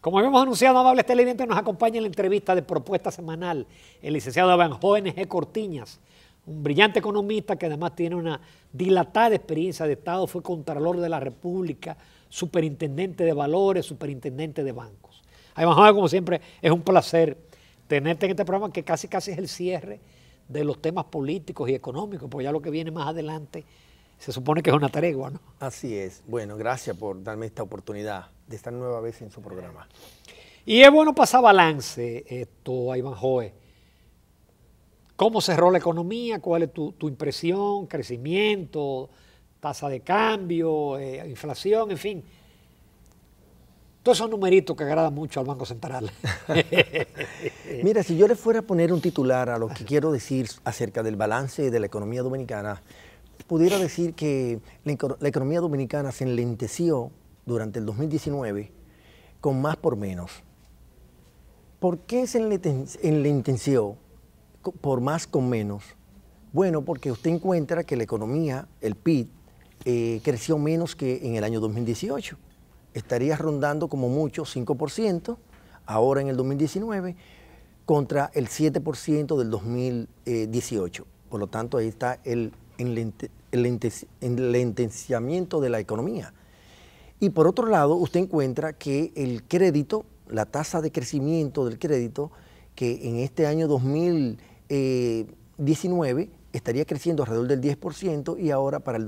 Como habíamos anunciado, amables televidentes, nos acompaña en la entrevista de Propuesta Semanal el licenciado Evanjoe N.G. Cortiñas, un brillante economista que además tiene una dilatada experiencia de Estado, fue Contralor de la República, Superintendente de Valores, Superintendente de Bancos. Evanjoe, como siempre, es un placer tenerte en este programa que casi es el cierre de los temas políticos y económicos, porque ya lo que viene más adelante se supone que es una tregua, ¿no? Así es. Bueno, gracias por darme esta oportunidad de estar nueva vez en su programa. Y es bueno pasar balance esto a Evanjoe. ¿Cómo cerró la economía? ¿Cuál es tu impresión? ¿Crecimiento? ¿Tasa de cambio? ¿Inflación? En fin. Todos esos numeritos que agradan mucho al Banco Central. Mira, si yo le fuera a poner un titular a lo que quiero decir acerca del balance de la economía dominicana, pudiera decir que la economía dominicana se enlenteció durante el 2019 con más por menos. ¿Por qué se enlenteció por más con menos? Bueno, porque usted encuentra que la economía, el PIB, creció menos que en el año 2018. Estaría rondando como mucho 5%, ahora en el 2019, contra el 7% del 2018. Por lo tanto, ahí está el enlenteamiento de la economía. Y por otro lado, usted encuentra que el crédito, la tasa de crecimiento del crédito, que en este año 2019 estaría creciendo alrededor del 10% y ahora para el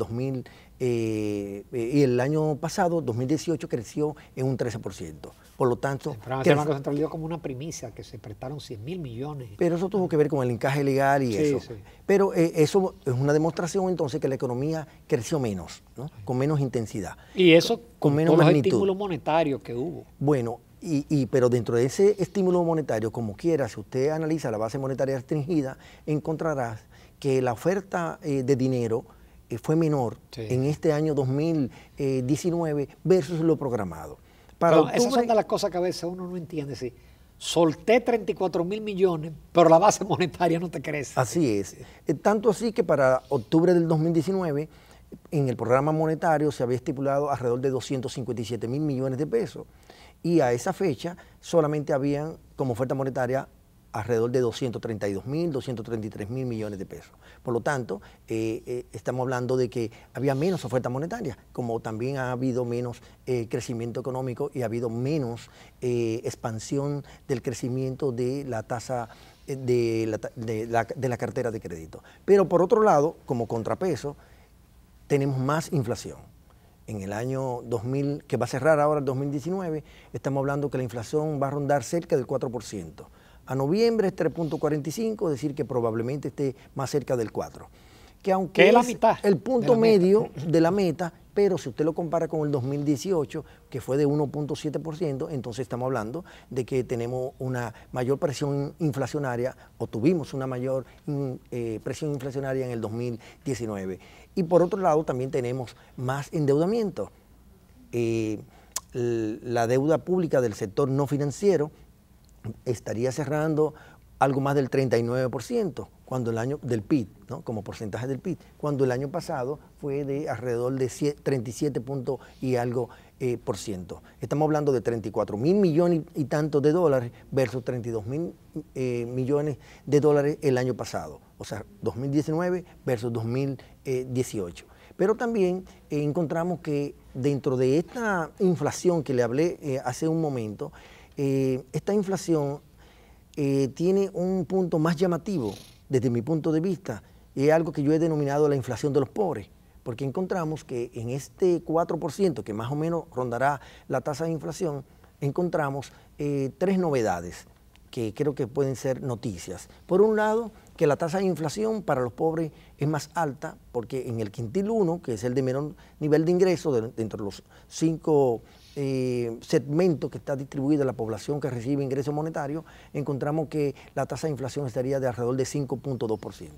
y el año pasado, 2018, creció en un 13%. Por lo tanto... El Banco Central dio como una primicia que se prestaron 100.000 millones. Pero eso tuvo que ver con el encaje legal y eso. Sí. Pero eso es una demostración entonces que la economía creció menos, ¿no? Con menos intensidad. Y eso con menos todos magnitud. Los estímulos monetarios que hubo. Bueno, pero dentro de ese estímulo monetario, como quiera, si usted analiza la base monetaria restringida, encontrará que la oferta de dinero fue menor en este año 2019 versus lo programado. Esas son de las cosas que a veces uno no entiende. Sí. Solté 34.000 millones, pero la base monetaria no te crece. Así es. Tanto así que para octubre del 2019, en el programa monetario se había estipulado alrededor de 257.000 millones de pesos. Y a esa fecha solamente habían como oferta monetaria alrededor de 232.000, 233.000 millones de pesos. Por lo tanto, estamos hablando de que había menos oferta monetaria, como también ha habido menos crecimiento económico y ha habido menos expansión del crecimiento de la tasa de la cartera de crédito. Pero por otro lado, como contrapeso, tenemos más inflación. En el año 2000, que va a cerrar ahora el 2019, estamos hablando que la inflación va a rondar cerca del 4%. A noviembre es 3.45, es decir, que probablemente esté más cerca del 4%. Que aunque es la mitad el punto medio de la meta, pero si usted lo compara con el 2018, que fue de 1.7%, entonces estamos hablando de que tenemos una mayor presión inflacionaria, o tuvimos una mayor presión inflacionaria en el 2019. Y por otro lado también tenemos más endeudamiento. La deuda pública del sector no financiero estaría cerrando algo más del 39% cuando el año del PIB, ¿no? Como porcentaje del PIB, cuando el año pasado fue de alrededor de 37 puntos y algo por ciento. Estamos hablando de 34.000 millones y tantos de dólares versus 32.000 millones de dólares el año pasado, o sea, 2019 versus 2018. Pero también encontramos que dentro de esta inflación que le hablé hace un momento, esta inflación tiene un punto más llamativo desde mi punto de vista, y es algo que yo he denominado la inflación de los pobres, porque encontramos que en este 4%, que más o menos rondará la tasa de inflación, encontramos tres novedades que creo que pueden ser noticias. Por un lado, que la tasa de inflación para los pobres es más alta, porque en el quintil 1, que es el de menor nivel de ingreso, dentro de los 5 segmentos que está distribuida la población que recibe ingresos monetarios, encontramos que la tasa de inflación estaría de alrededor de 5.2%.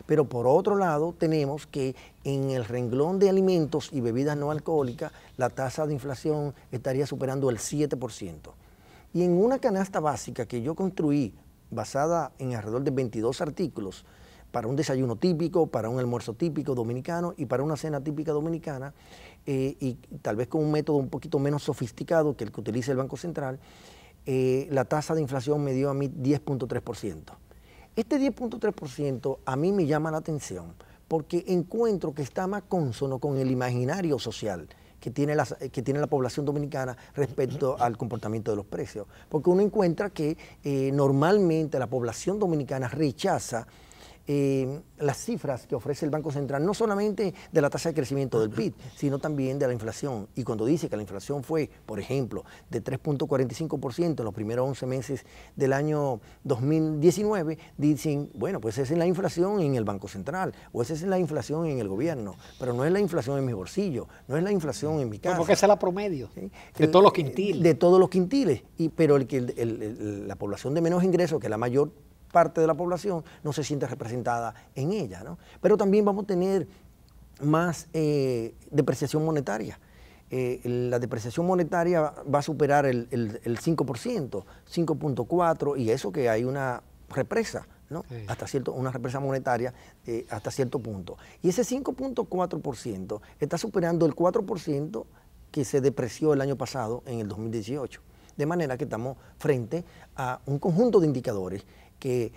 Pero por otro lado, tenemos que en el renglón de alimentos y bebidas no alcohólicas, la tasa de inflación estaría superando el 7%. Y en una canasta básica que yo construí, basada en alrededor de 22 artículos, para un desayuno típico, para un almuerzo típico dominicano y para una cena típica dominicana, y tal vez con un método un poquito menos sofisticado que el que utiliza el Banco Central, la tasa de inflación me dio a mí 10.3%. Este 10.3% a mí me llama la atención porque encuentro que está más cónsono con el imaginario social que tiene la población dominicana respecto al comportamiento de los precios. Porque uno encuentra que normalmente la población dominicana rechaza las cifras que ofrece el Banco Central, no solamente de la tasa de crecimiento del PIB, sino también de la inflación. Y cuando dice que la inflación fue, por ejemplo, de 3.45% en los primeros 11 meses del año 2019, dicen, bueno, pues esa es la inflación en el Banco Central, o esa es la inflación en el gobierno, pero no es la inflación en mi bolsillo, no es la inflación en mi casa. Porque esa es la promedio, ¿sí? De todos los quintiles. De todos los quintiles, pero la población de menos ingresos, que la mayor parte de la población no se siente representada en ella, ¿no? Pero también vamos a tener más depreciación monetaria. La depreciación monetaria va a superar el 5%, 5.4%, y eso que hay una represa, ¿no? Sí. Una represa monetaria hasta cierto punto. Y ese 5.4% está superando el 4% que se depreció el año pasado, en el 2018. De manera que estamos frente a un conjunto de indicadores que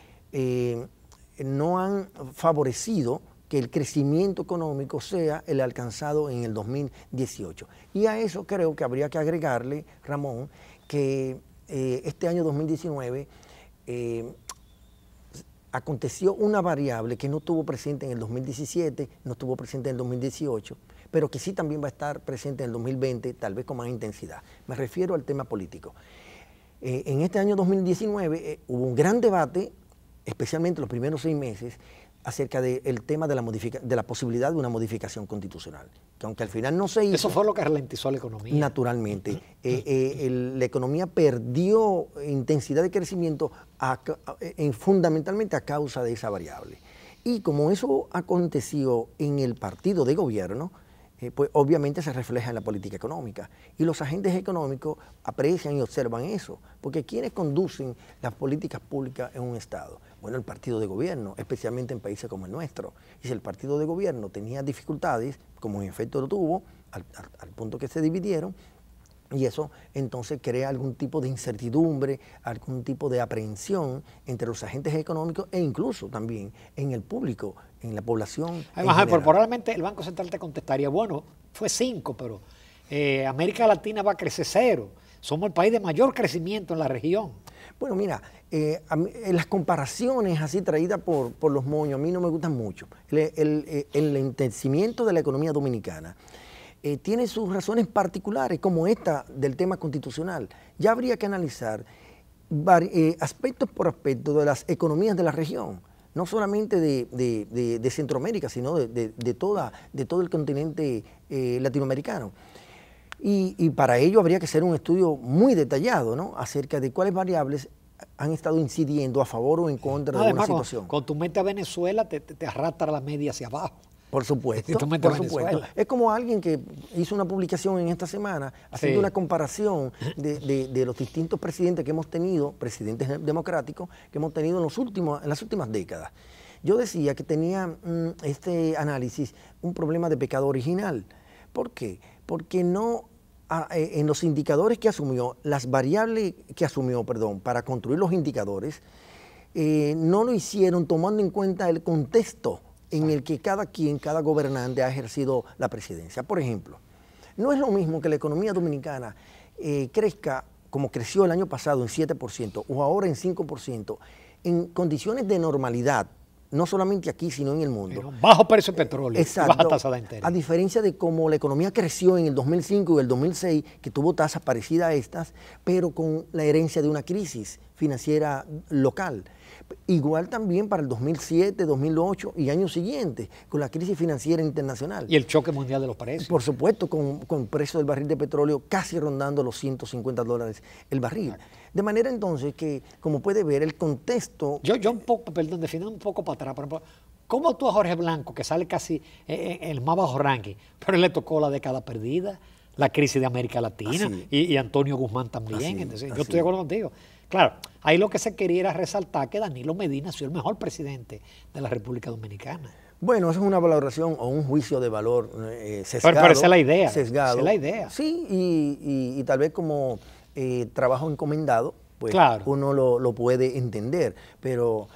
no han favorecido que el crecimiento económico sea el alcanzado en el 2018. Y a eso creo que habría que agregarle, Ramón, que este año 2019 aconteció una variable que no estuvo presente en el 2017, no estuvo presente en el 2018, pero que sí también va a estar presente en el 2020, tal vez con más intensidad. Me refiero al tema político. En este año 2019 hubo un gran debate, especialmente los primeros 6 meses, acerca del tema de la posibilidad de una modificación constitucional, que aunque al final no se hizo... Eso fue lo que ralentizó la economía. Naturalmente. La economía perdió intensidad de crecimiento fundamentalmente a causa de esa variable. Y como eso aconteció en el partido de gobierno, pues obviamente se refleja en la política económica. Y los agentes económicos aprecian y observan eso, porque ¿quiénes conducen las políticas públicas en un Estado? Bueno, el partido de gobierno, especialmente en países como el nuestro. Y si el partido de gobierno tenía dificultades, como en efecto lo tuvo, al punto que se dividieron, y eso entonces crea algún tipo de incertidumbre, algún tipo de aprehensión entre los agentes económicos e incluso también en el público, en la población. Además, probablemente el Banco Central te contestaría, bueno, fue 5, pero América Latina va a crecer 0. Somos el país de mayor crecimiento en la región. Bueno, mira, las comparaciones así traídas por los moños a mí no me gustan mucho. El entenecimiento de la economía dominicana tiene sus razones particulares, como esta del tema constitucional. Ya habría que analizar aspectos por aspecto de las economías de la región, no solamente de Centroamérica, sino de todo el continente latinoamericano. Y para ello habría que hacer un estudio muy detallado, ¿no?, acerca de cuáles variables han estado incidiendo a favor o en contra de una situación. Cuando tú metes a Venezuela, te arrastra la media hacia abajo. Por supuesto, por supuesto. Es como alguien que hizo una publicación en esta semana haciendo una comparación de los distintos presidentes que hemos tenido, presidentes democráticos, que hemos tenido en las últimas décadas. Yo decía que tenía este análisis un problema de pecado original. ¿Por qué? Porque en los indicadores que asumió, las variables que asumió, para construir los indicadores, no lo hicieron tomando en cuenta el contexto en el que cada gobernante ha ejercido la presidencia. Por ejemplo, no es lo mismo que la economía dominicana crezca como creció el año pasado en 7% o ahora en 5%, en condiciones de normalidad, no solamente aquí, sino en el mundo. Pero bajo precio de petróleo, exacto, baja tasa de interés. A diferencia de cómo la economía creció en el 2005 y el 2006, que tuvo tasas parecidas a estas, pero con la herencia de una crisis financiera local. Igual también para el 2007, 2008 y años siguientes, con la crisis financiera internacional. Y el choque mundial de los precios. Por supuesto, con el precio del barril de petróleo casi rondando los $150 el barril. De manera entonces que, como puede ver, el contexto... Yo un poco, perdón, definiendo un poco para atrás, por ejemplo, ¿cómo tú a Jorge Blanco, que sale casi en el más bajo ranking, pero él le tocó la década perdida, la crisis de América Latina y Antonio Guzmán también? Entonces, yo estoy de acuerdo contigo. Claro, ahí lo que se quería era resaltar que Danilo Medina ha sido el mejor presidente de la República Dominicana. Bueno, eso es una valoración o un juicio de valor sesgado. Pero esa es la idea. Sesgado. Esa es la idea. Sí, y tal vez como trabajo encomendado, pues claro, uno lo puede entender, pero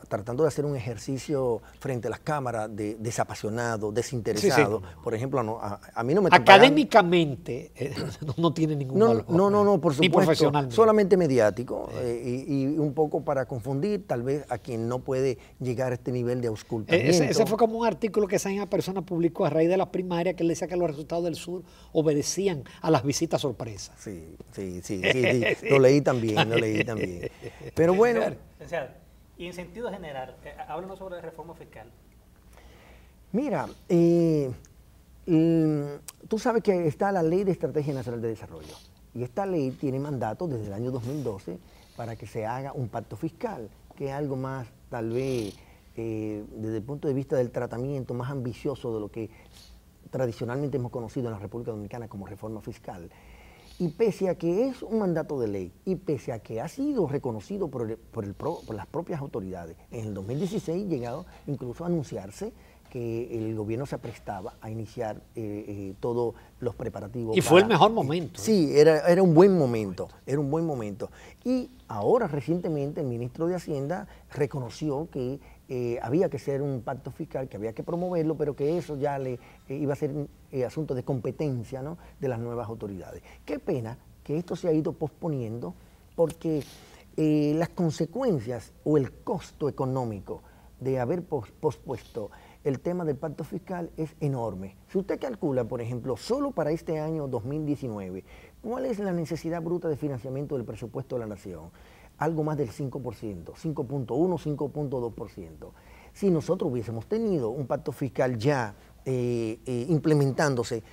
tratando de hacer un ejercicio frente a las cámaras desapasionado, desinteresado, sí, por ejemplo, a mí no me está académicamente no tiene ningún valor. No, por supuesto, ni profesionalmente. solamente mediático y un poco para confundir tal vez a quien no puede llegar a este nivel de auscultamiento. Ese fue como un artículo que esa persona publicó a raíz de la primaria que él decía que los resultados del sur obedecían a las visitas sorpresas. Sí, lo leí también. Pero bueno. Y en sentido general, háblanos sobre la reforma fiscal. Mira, tú sabes que está la Ley de Estrategia Nacional de Desarrollo y esta ley tiene mandato desde el año 2012 para que se haga un pacto fiscal, que es algo más, tal vez, desde el punto de vista del tratamiento, más ambicioso de lo que tradicionalmente hemos conocido en la República Dominicana como reforma fiscal. Y pese a que es un mandato de ley y pese a que ha sido reconocido por las propias autoridades, en el 2016 llegado incluso a anunciarse que el gobierno se prestaba a iniciar todos los preparativos. Y fue el mejor momento. Sí, era un buen momento, Y ahora recientemente el ministro de Hacienda reconoció que había que hacer un pacto fiscal, que había que promoverlo, pero que eso ya iba a ser asunto de competencia, ¿no?, de las nuevas autoridades. Qué pena que esto se ha ido posponiendo porque las consecuencias o el costo económico de haber pospuesto el tema del pacto fiscal es enorme. Si usted calcula, por ejemplo, solo para este año 2019, ¿cuál es la necesidad bruta de financiamiento del presupuesto de la nación? Algo más del 5%, 5.1, 5.2%. Si nosotros hubiésemos tenido un pacto fiscal ya implementándose,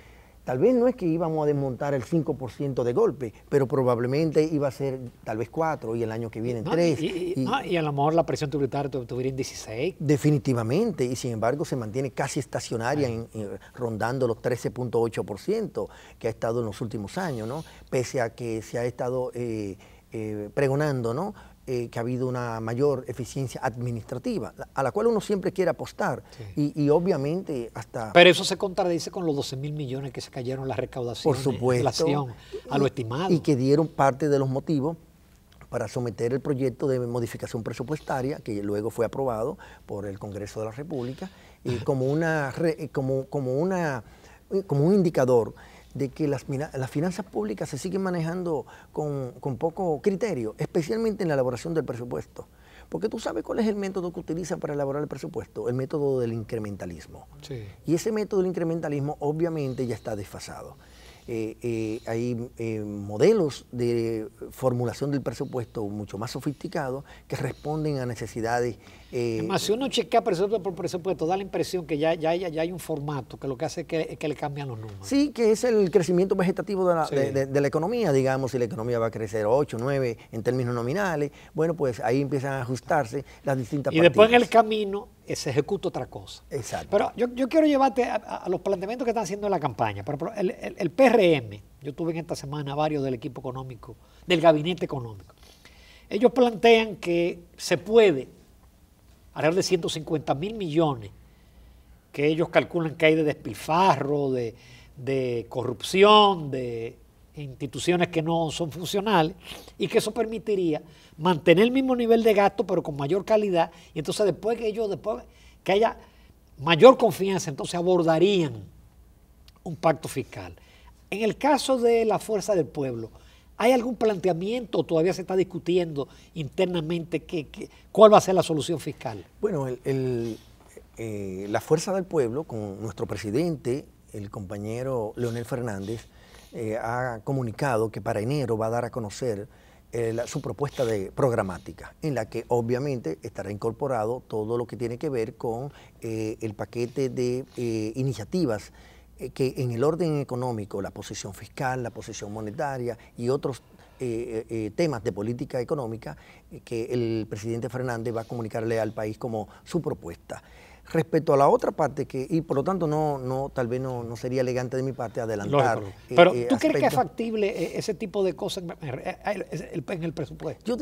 tal vez no es que íbamos a desmontar el 5% de golpe, pero probablemente iba a ser tal vez 4 y el año que viene 3. Y a lo mejor la presión tributaria tuviera en 16. Definitivamente, y sin embargo se mantiene casi estacionaria rondando los 13.8% que ha estado en los últimos años, ¿no? Pese a que se ha estado pregonando, ¿no?, que ha habido una mayor eficiencia administrativa, a la cual uno siempre quiere apostar. Sí. Y obviamente hasta... Pero eso se contradice con los 12.000 millones que se cayeron las recaudaciones, por supuesto, en relación a lo estimado. Y que dieron parte de los motivos para someter el proyecto de modificación presupuestaria, que luego fue aprobado por el Congreso de la República, como un indicador de que las finanzas públicas se siguen manejando con poco criterio, especialmente en la elaboración del presupuesto. Porque tú sabes cuál es el método que utilizan para elaborar el presupuesto, el método del incrementalismo. Sí. Y ese método del incrementalismo obviamente ya está desfasado. Hay modelos de formulación del presupuesto mucho más sofisticados que responden a necesidades. Además, si uno chequea presupuesto por presupuesto, da la impresión que ya hay un formato que lo que hace es que le cambian los números. Sí, que es el crecimiento vegetativo de la economía, digamos, si la economía va a crecer 8, 9 en términos nominales, bueno, pues ahí empiezan a ajustarse las distintas partidas. Y después en el camino se ejecuta otra cosa. Exacto. Pero yo quiero llevarte a los planteamientos que están haciendo en la campaña. Por ejemplo, el PRM, yo tuve en esta semana varios del equipo económico, del gabinete económico. Ellos plantean que se puede, alrededor de 150.000 millones, que ellos calculan que hay de despilfarro, de corrupción, de instituciones que no son funcionales, y que eso permitiría mantener el mismo nivel de gasto, pero con mayor calidad, y entonces después que haya mayor confianza, entonces abordarían un pacto fiscal. En el caso de la Fuerza del Pueblo, ¿hay algún planteamiento o todavía se está discutiendo internamente cuál va a ser la solución fiscal? Bueno, la Fuerza del Pueblo, con nuestro presidente, el compañero Leonel Fernández, ha comunicado que para enero va a dar a conocer su propuesta de programática, en la que obviamente estará incorporado todo lo que tiene que ver con el paquete de iniciativas que en el orden económico, la posición fiscal, la posición monetaria y otros temas de política económica que el presidente Fernández va a comunicarle al país como su propuesta. Respecto a la otra parte, y por lo tanto tal vez no sería elegante de mi parte adelantar. Lógico. Pero ¿tú crees que es aspectos. factible ese tipo de cosas en el presupuesto? Yo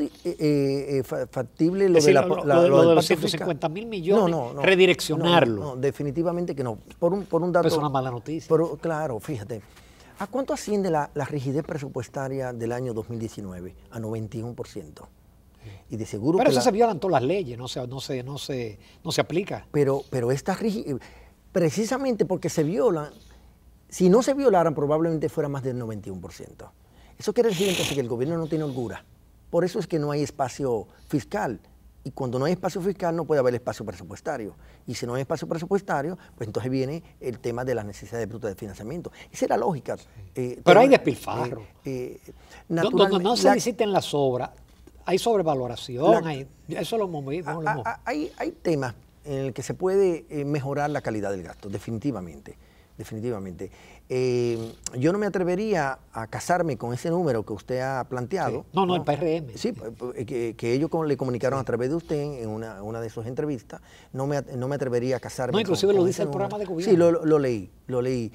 factible Es decir, lo de del los pacto 150 mil millones, No, redireccionarlo. No, definitivamente que no. Por un dato. Pero es una mala noticia. Claro, fíjate. ¿A cuánto asciende la rigidez presupuestaria del año 2019? A 91%. Y de seguro pero que eso se violan todas las leyes, no se aplica. Pero esta rigidez, precisamente porque se violan, si no se violaran probablemente fuera más del 91%. Eso quiere decir entonces que el gobierno no tiene holgura. Por eso es que no hay espacio fiscal. Y cuando no hay espacio fiscal no puede haber espacio presupuestario. Y si no hay espacio presupuestario, pues entonces viene el tema de las necesidades brutas de financiamiento. Esa es la lógica. Pero hay despilfarro. Donde no se liciten las obras, hay sobrevaloración, eso lo hemos visto. Hay temas en el que se puede mejorar la calidad del gasto, definitivamente. Yo no me atrevería a casarme con ese número que usted ha planteado. Sí. No, el PRM. Sí, que ellos le comunicaron a través de usted en una de sus entrevistas. No me atrevería a casarme con inclusive lo dice el número. programa de gobierno. Sí, lo leí.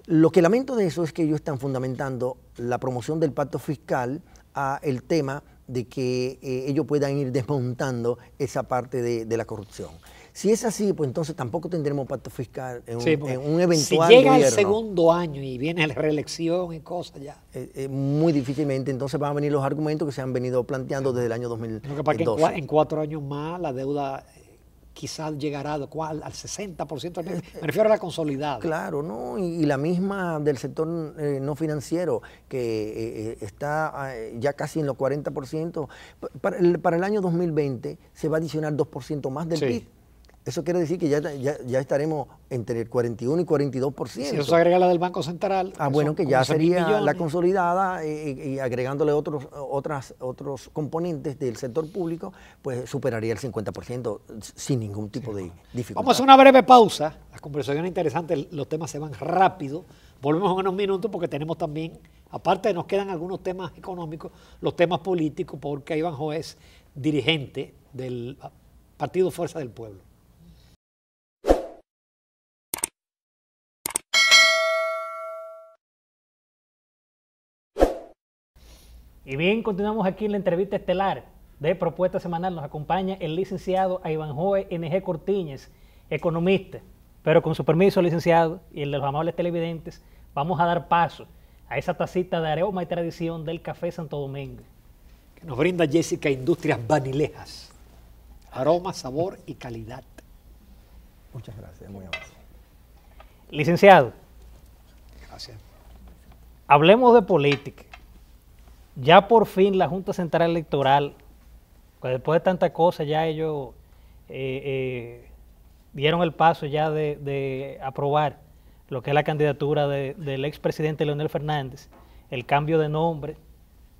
Lo que lamento de eso es que ellos están fundamentando la promoción del pacto fiscal a el tema de que ellos puedan ir desmontando esa parte de la corrupción. Si es así, pues entonces tampoco tendremos pacto fiscal en un eventual si llega gobierno. el segundo año y viene la reelección y cosas ya. Muy difícilmente, entonces van a venir los argumentos que se han venido planteando desde el año 2012. Lo que pasa es que en 4 años más la deuda quizás llegará al 60%, me refiero a la consolidada. Claro, ¿no? Y la misma del sector no financiero, que está ya casi en los 40%. Para el año 2020 se va a adicionar 2% más del PIB. Eso quiere decir que ya estaremos entre el 41 y 42%. Si eso agrega la del Banco Central. Bueno, que ya sería la consolidada y agregándole otros componentes del sector público, pues superaría el 50% sin ningún tipo de dificultad. Vamos a hacer una breve pausa. Las conversaciones interesantes, los temas se van rápido. Volvemos en unos minutos porque tenemos también, aparte nos quedan algunos temas económicos, los temas políticos, porque Ivanhoe es dirigente del Partido Fuerza del Pueblo. Y bien, continuamos aquí en la entrevista estelar de Propuesta Semanal. Nos acompaña el licenciado Ivanhoe N.G. Cortiñas, economista. Pero con su permiso, licenciado, y el de los amables televidentes, vamos a dar paso a esa tacita de aroma y tradición del Café Santo Domingo. Que nos brinda Jessica Industrias Vanilejas. Aroma, sabor y calidad. Muchas gracias, muy amable. Licenciado. Gracias. Hablemos de política. Ya por fin la Junta Central Electoral, pues después de tantas cosas, ya ellos dieron el paso ya de aprobar lo que es la candidatura del expresidente Leonel Fernández, el cambio de nombre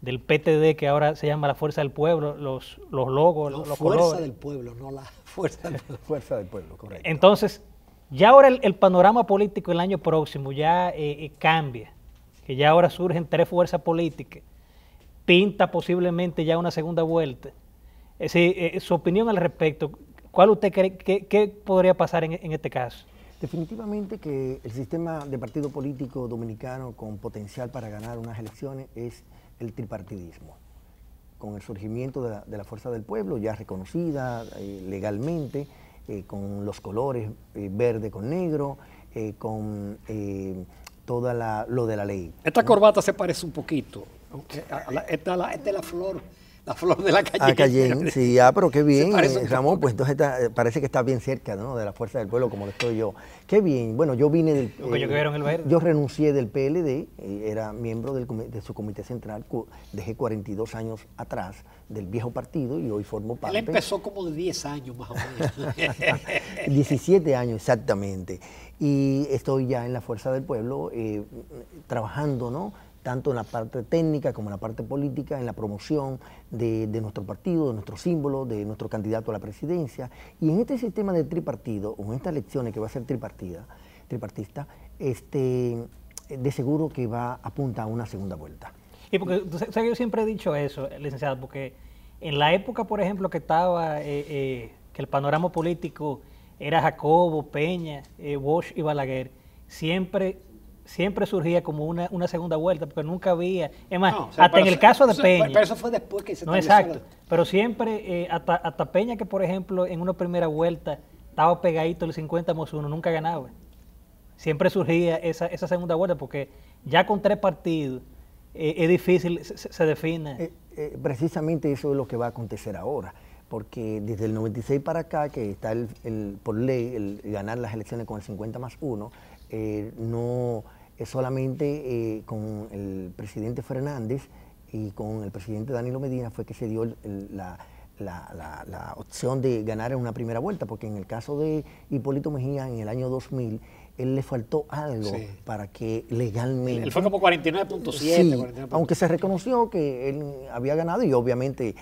del PTD, que ahora se llama la Fuerza del Pueblo, los logos, los colores. Fuerza del Pueblo, no la Fuerza del Pueblo. Fuerza del Pueblo, correcto. Entonces, ya ahora el panorama político el año próximo ya cambia, que ya ahora surgen 3 fuerzas políticas, pinta posiblemente ya una segunda vuelta. Su opinión al respecto, ¿cuál usted cree que podría pasar en este caso? Definitivamente que el sistema de partido político dominicano con potencial para ganar unas elecciones es el tripartidismo. Con el surgimiento de la Fuerza del Pueblo, ya reconocida legalmente, con los colores verde con negro, con toda lo de la ley. Esta corbata se parece un poquito. Esta es la flor de la Cayenne. Cayenne, sí, pero qué bien, Ramón, pues entonces parece que está bien cerca, ¿no?, de la Fuerza del Pueblo, como lo estoy yo. Qué bien, bueno, yo vine del... yo renuncié del PLD, era miembro de su comité central, dejé 42 años atrás del viejo partido y hoy formo parte... Él empezó como de 10 años más o menos. 17 años exactamente, y estoy ya en la Fuerza del Pueblo trabajando, ¿no?, tanto en la parte técnica como en la parte política, en la promoción de nuestro partido, de nuestro símbolo, de nuestro candidato a la presidencia. Y en este sistema de tripartido, o en estas elecciones que va a ser tripartista, de seguro que apunta a una segunda vuelta. Y porque yo siempre he dicho eso, licenciado, porque en la época, por ejemplo, que estaba que el panorama político era Jacobo, Peña, Bosch y Balaguer, siempre surgía como una segunda vuelta, porque nunca había, es más, No, o sea, hasta en el caso de Peña. Pero eso fue después que se No, estableció exacto, pero siempre, hasta Peña, que por ejemplo en una primera vuelta estaba pegadito el 50-1, nunca ganaba. Siempre surgía esa segunda vuelta, porque ya con 3 partidos es difícil se defina. Precisamente eso es lo que va a acontecer ahora, porque desde el 96 para acá, que está por ley el ganar las elecciones con el 50+1, no es solamente con el presidente Fernández y con el presidente Danilo Medina fue que se dio la opción de ganar en una primera vuelta, porque en el caso de Hipólito Mejía en el año 2000, él le faltó algo para que legalmente... Él fue como 49.7. Sí, aunque se reconoció que él había ganado y obviamente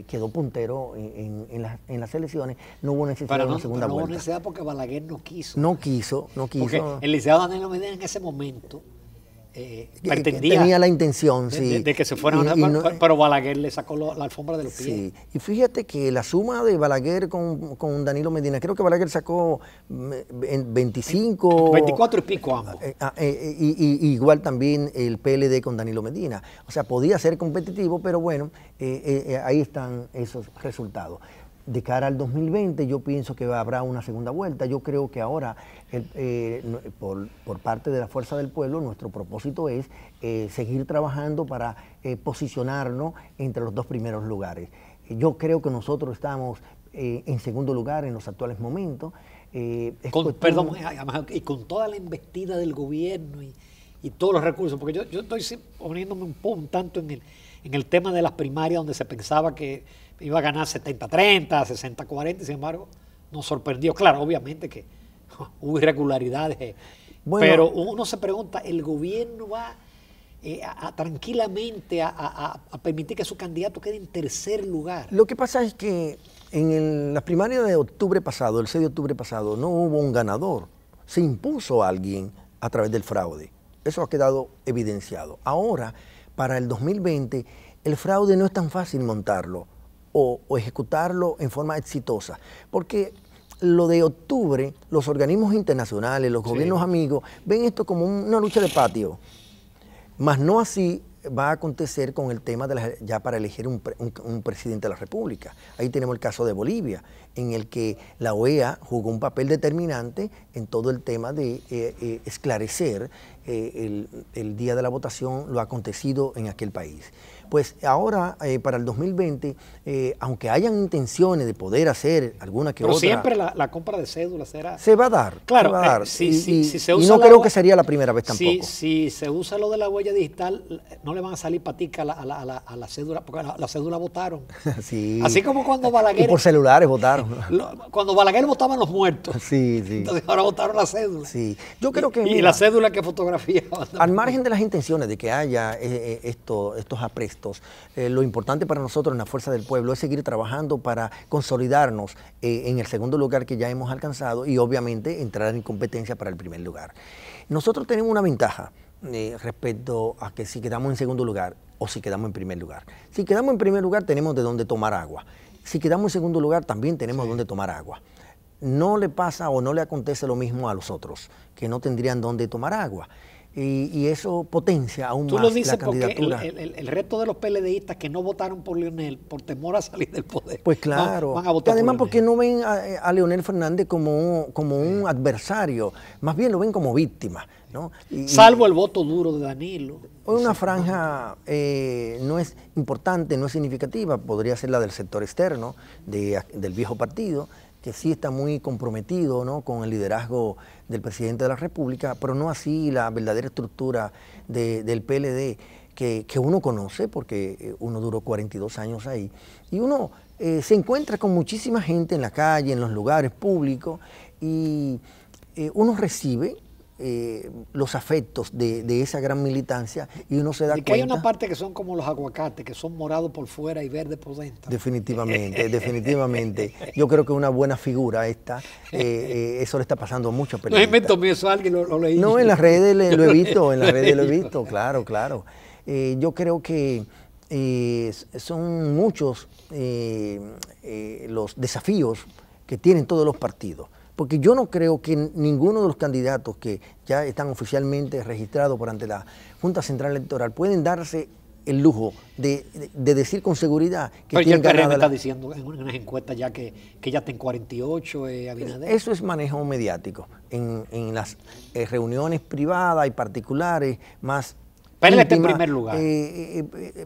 quedó puntero en las elecciones, no hubo necesidad de una segunda vuelta. No hubo necesidad porque Balaguer no quiso. No quiso. Porque el licenciado Danilo Medina en ese momento pretendía... Tenía la intención, de que se fueran, pero Balaguer le sacó la alfombra de los pies. Sí, y fíjate que la suma de Balaguer con Danilo Medina, creo que Balaguer sacó 25... 24 y pico ambos. Y igual también el PLD con Danilo Medina. O sea, podía ser competitivo, pero bueno, ahí están esos resultados. De cara al 2020 yo pienso que habrá una segunda vuelta. Yo creo que ahora, por parte de la Fuerza del Pueblo, nuestro propósito es seguir trabajando para posicionarnos entre los 2 primeros lugares. Yo creo que nosotros estamos en segundo lugar en los actuales momentos. Perdón, y con toda la embestida del gobierno y todos los recursos, porque yo estoy poniéndome un tanto en el tema de las primarias, donde se pensaba que iba a ganar 70-30, 60-40, sin embargo, nos sorprendió. Claro, obviamente que hubo irregularidades, bueno, pero uno se pregunta, ¿el gobierno va tranquilamente a permitir que su candidato quede en tercer lugar? Lo que pasa es que en las primarias de octubre pasado, el 6 de octubre pasado, no hubo un ganador. Se impuso a alguien a través del fraude. Eso ha quedado evidenciado. Ahora, para el 2020, el fraude no es tan fácil montarlo o ejecutarlo en forma exitosa, porque lo de octubre, los organismos internacionales, los gobiernos amigos, ven esto como una lucha de patio, mas no así va a acontecer con el tema ya para elegir un presidente de la República. Ahí tenemos el caso de Bolivia, en el que la OEA jugó un papel determinante en todo el tema de esclarecer el día de la votación lo acontecido en aquel país. Pues ahora, para el 2020, aunque hayan intenciones de poder hacer alguna que otra... Pero siempre la compra de cédulas será... Se va a dar. Claro, se va a dar. Si se y usa no creo que sería la primera vez tampoco. Si se usa lo de la huella digital, no le van a salir paticas a la cédula, porque la cédula votaron. Sí. Así como cuando Balaguer... Y por celulares votaron. Cuando Balaguer votaban los muertos. Sí. Entonces ahora votaron la cédula. Sí. Yo creo que... Y la cédula que fotografiaban. Al margen de las intenciones de que haya estos aprestos, lo importante para nosotros en la Fuerza del Pueblo es seguir trabajando para consolidarnos en el segundo lugar que ya hemos alcanzado y obviamente entrar en competencia para el primer lugar. Nosotros tenemos una ventaja respecto a que si quedamos en segundo lugar o si quedamos en primer lugar. Si quedamos en primer lugar tenemos de dónde tomar agua. Si quedamos en segundo lugar también tenemos de dónde tomar agua. No le pasa o no le acontece lo mismo a los otros, que no tendrían dónde tomar agua. Y eso potencia aún más la candidatura. Tú lo dices porque el resto de los PLDistas que no votaron por Leonel por temor a salir del poder. Pues claro. Van a votar además por porque no ven a Leonel Fernández como un adversario, más bien lo ven como víctima, ¿no? Salvo el voto duro de Danilo. Hoy una franja no es importante, no es significativa, podría ser la del sector externo del viejo partido, que sí está muy comprometido, ¿no?, con el liderazgo del presidente de la República, pero no así la verdadera estructura del PLD que uno conoce, porque uno duró 42 años ahí, y uno se encuentra con muchísima gente en la calle, en los lugares públicos, y uno recibe los afectos de esa gran militancia y uno se da cuenta. Y que hay una parte que son como los aguacates, que son morados por fuera y verdes por dentro. Definitivamente, definitivamente. Yo creo que una buena figura esta, eso le está pasando a muchos periodistas. No invento mío, eso alguien lo leí. No, en las redes lo he visto, claro. Yo creo que son muchos los desafíos que tienen todos los partidos. Porque yo no creo que ninguno de los candidatos que ya están oficialmente registrados por ante la Junta Central Electoral pueden darse el lujo de decir con seguridad que pero tienen ya el PRM ganada está diciendo en unas encuestas ya que ya está en 48, Abinader. Eso es manejo mediático. En las reuniones privadas y particulares más pero él está en íntimas, primer lugar.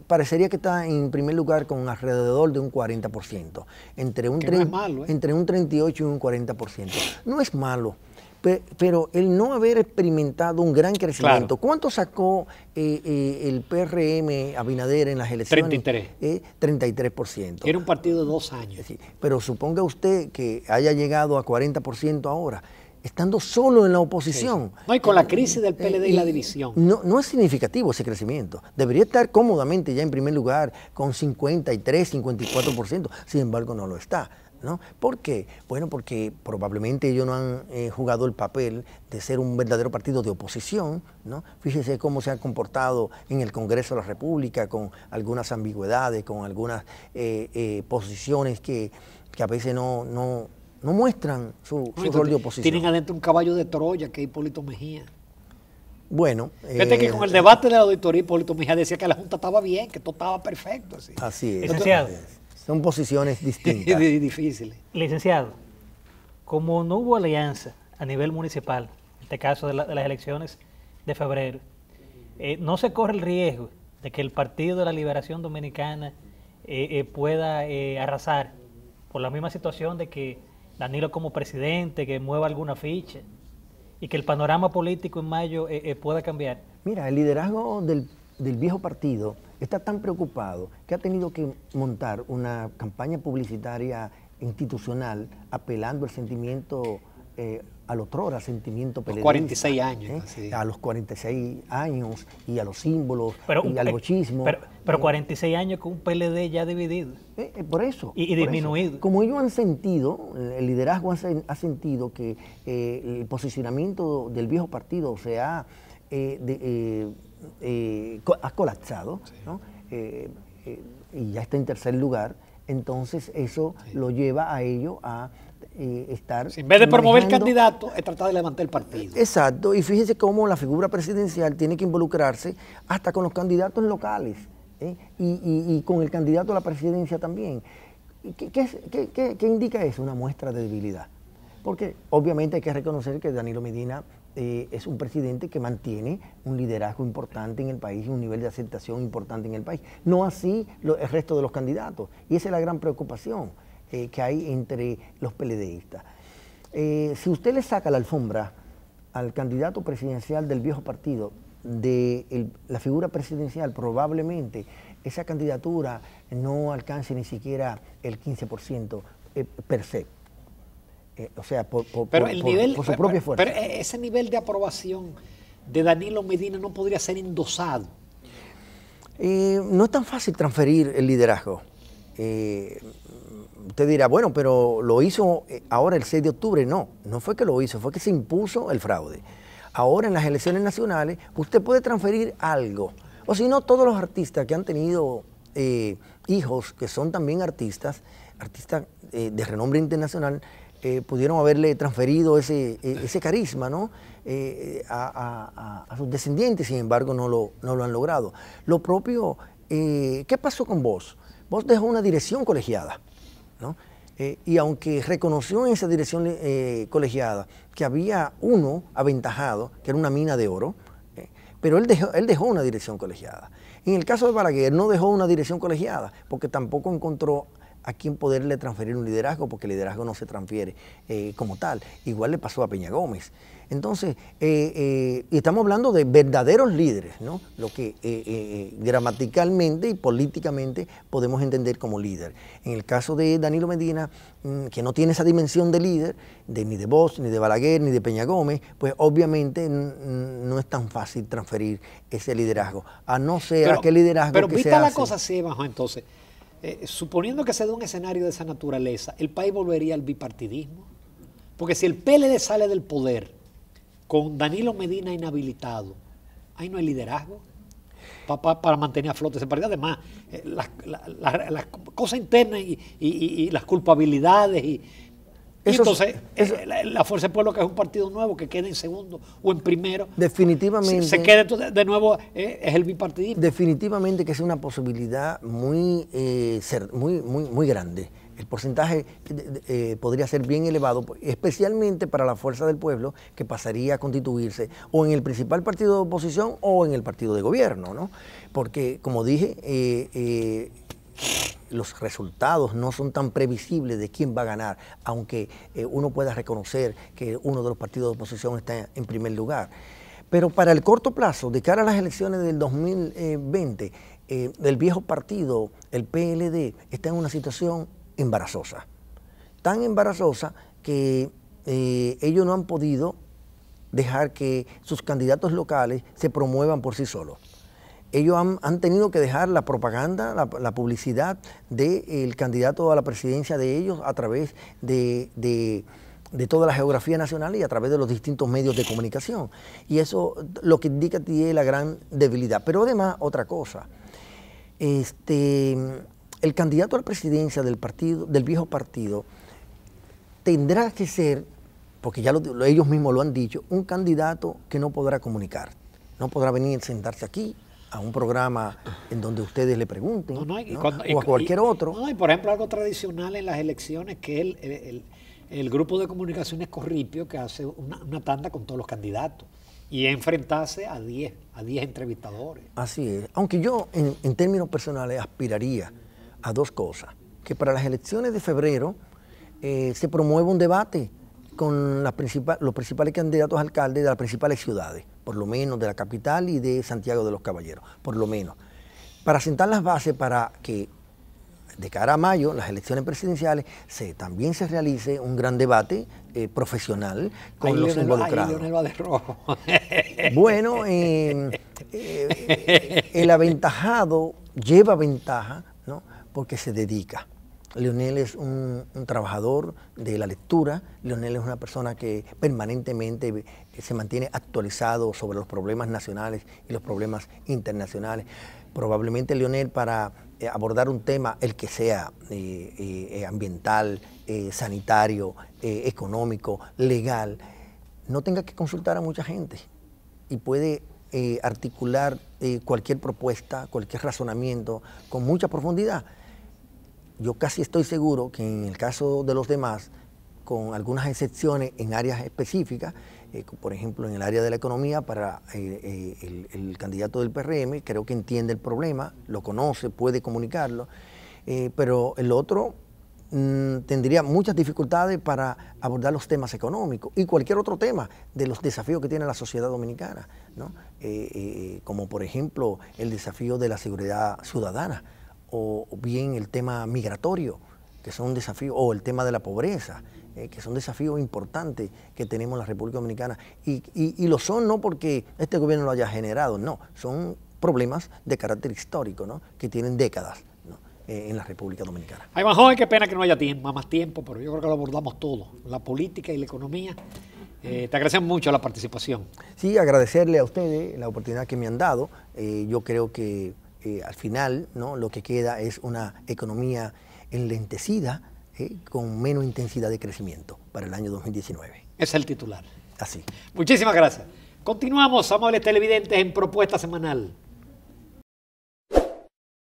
Parecería que está en primer lugar con alrededor de un 40%. Entre un, no es malo, entre un 38 y un 40%. No es malo. Pero el no haber experimentado un gran crecimiento. Claro. ¿Cuánto sacó el PRM Abinader en las elecciones? 33. 33%. Era un partido de 2 años. Sí, pero suponga usted que haya llegado a 40% ahora, estando solo en la oposición. Sí. No, y con la crisis del PLD y la división. No es significativo ese crecimiento. Debería estar cómodamente ya en primer lugar con 53, 54%. Sin embargo, no lo está. ¿No? ¿Por qué? Bueno, porque probablemente ellos no han jugado el papel de ser un verdadero partido de oposición, ¿no? Fíjese cómo se ha comportado en el Congreso de la República con algunas ambigüedades, con algunas posiciones que a veces no muestran su rol de oposición. Tienen adentro un caballo de Troya que es Hipólito Mejía. Bueno. Fíjate que con el debate de la auditoría Hipólito Mejía decía que la Junta estaba bien, que todo estaba perfecto. Así es. Licenciado. Son posiciones distintas. Difíciles. Licenciado, como no hubo alianza a nivel municipal, en este caso de las elecciones de febrero, ¿no se corre el riesgo de que el Partido de la Liberación Dominicana pueda arrasar por la misma situación de que Danilo como presidente, que mueva alguna ficha y que el panorama político en mayo pueda cambiar? Mira, el liderazgo del viejo partido está tan preocupado que ha tenido que montar una campaña publicitaria institucional apelando al sentimiento, al otrora sentimiento peledeísta. 46 años. Sí. A los 46 años y a los símbolos y al bochismo. Pero 46 años con un PLD ya dividido. Por eso. Y disminuido. Eso. Como ellos han sentido, el liderazgo ha sentido que el posicionamiento del viejo partido se ha colapsado, sí. ¿No? Y ya está en tercer lugar, entonces eso lo lleva a ello a estar... En vez de promover candidatos, es tratar de levantar el partido. Exacto, y fíjese cómo la figura presidencial tiene que involucrarse hasta con los candidatos locales, y con el candidato a la presidencia también. ¿Qué indica eso? Una muestra de debilidad. Porque obviamente hay que reconocer que Danilo Medina es un presidente que mantiene un liderazgo importante en el país y un nivel de aceptación importante en el país. No así el resto de los candidatos. Y esa es la gran preocupación que hay entre los PLDistas. Si usted le saca la alfombra al candidato presidencial del viejo partido de la figura presidencial, probablemente esa candidatura no alcance ni siquiera el 15% per se. O sea, por su propio esfuerzo. Pero ese nivel de aprobación de Danilo Medina no podría ser endosado. No es tan fácil transferir el liderazgo. Usted dirá, bueno, pero lo hizo ahora el 6 de octubre. No fue que lo hizo, fue que se impuso el fraude. Ahora en las elecciones nacionales usted puede transferir algo. O si no, todos los artistas que han tenido hijos que son también artistas de renombre internacional, pudieron haberle transferido ese carisma, ¿no? A sus descendientes, sin embargo no lo han logrado. Lo propio, ¿qué pasó con Bosch? Bosch dejó una dirección colegiada, ¿no? Y aunque reconoció en esa dirección colegiada que había uno aventajado, que era una mina de oro, pero él dejó una dirección colegiada. En el caso de Balaguer no dejó una dirección colegiada, porque tampoco encontró a quién poderle transferir un liderazgo, porque el liderazgo no se transfiere como tal. Igual le pasó a Peña Gómez. Entonces, y estamos hablando de verdaderos líderes, ¿no? Lo que gramaticalmente y políticamente podemos entender como líder. En el caso de Danilo Medina, que no tiene esa dimensión de líder, ni de Bosch, ni de Balaguer, ni de Peña Gómez, pues obviamente no es tan fácil transferir ese liderazgo, a no ser aquel liderazgo que se hace. Pero vista la cosa así, bajo entonces, suponiendo que se dé un escenario de esa naturaleza, ¿el país volvería al bipartidismo? Porque si el PLD sale del poder con Danilo Medina inhabilitado, ahí no hay liderazgo para mantener a flote ese partido. Además, las cosas internas y las culpabilidades Entonces, la Fuerza del Pueblo, que es un partido nuevo, que quede en segundo o en primero, definitivamente se quede de nuevo, es el bipartidismo. Definitivamente que es una posibilidad muy grande. El porcentaje podría ser bien elevado, especialmente para la Fuerza del Pueblo, que pasaría a constituirse o en el principal partido de oposición o en el partido de gobierno, ¿no? Porque, como dije, los resultados no son tan previsibles de quién va a ganar, aunque uno pueda reconocer que uno de los partidos de oposición está en primer lugar. Pero para el corto plazo, de cara a las elecciones del 2020, el viejo partido, el PLD, está en una situación embarazosa. Tan embarazosa que ellos no han podido dejar que sus candidatos locales se promuevan por sí solos. Ellos han tenido que dejar la propaganda, la publicidad del candidato a la presidencia de ellos a través de toda la geografía nacional y a través de los distintos medios de comunicación. Y eso lo que indica tiene la gran debilidad. Pero además, otra cosa, el candidato a la presidencia del viejo partido tendrá que ser, porque ya ellos mismos lo han dicho, un candidato que no podrá comunicar. No podrá venir a sentarse aquí a un programa en donde ustedes le pregunten, o a cualquier otro. Y por ejemplo, algo tradicional en las elecciones, que es el grupo de comunicaciones Corripio, que hace una tanda con todos los candidatos y enfrentarse a 10 entrevistadores. Así es. Aunque yo, en términos personales, aspiraría a dos cosas. Que para las elecciones de febrero se promueva un debate con los principales candidatos a alcaldes de las principales ciudades, por lo menos de la capital y de Santiago de los Caballeros, por lo menos. Para sentar las bases para que de cara a mayo, las elecciones presidenciales, también se realice un gran debate profesional con los involucrados. Leonel va de rojo. Bueno, el aventajado lleva ventaja, ¿no? Porque se dedica. Leonel es un trabajador de la lectura. Leonel es una persona que permanentemente se mantiene actualizado sobre los problemas nacionales y los problemas internacionales. Probablemente Leonel, para abordar un tema, el que sea, ambiental, sanitario, económico, legal, no tenga que consultar a mucha gente y puede articular cualquier propuesta, cualquier razonamiento con mucha profundidad. Yo casi estoy seguro que en el caso de los demás, con algunas excepciones en áreas específicas, por ejemplo en el área de la economía, para el candidato del PRM, creo que entiende el problema, lo conoce, puede comunicarlo, pero el otro tendría muchas dificultades para abordar los temas económicos y cualquier otro tema de los desafíos que tiene la sociedad dominicana, ¿no? Como por ejemplo el desafío de la seguridad ciudadana, o bien el tema migratorio, que son desafíos, o el tema de la pobreza, que son desafíos importantes que tenemos en la República Dominicana. Y lo son no porque este gobierno lo haya generado, no, son problemas de carácter histórico, ¿no? Que tienen décadas, ¿no? En la República Dominicana. Ay, Joven, qué pena que no haya más tiempo, pero yo creo que lo abordamos todo, la política y la economía. Te agradecemos mucho la participación. Sí, agradecerle a ustedes la oportunidad que me han dado. Yo creo que al final, ¿no? Lo que queda es una economía enlentecida, con menos intensidad de crecimiento para el año 2019. Ese es el titular. Así. Muchísimas gracias. Continuamos, amables televidentes, en Propuesta Semanal.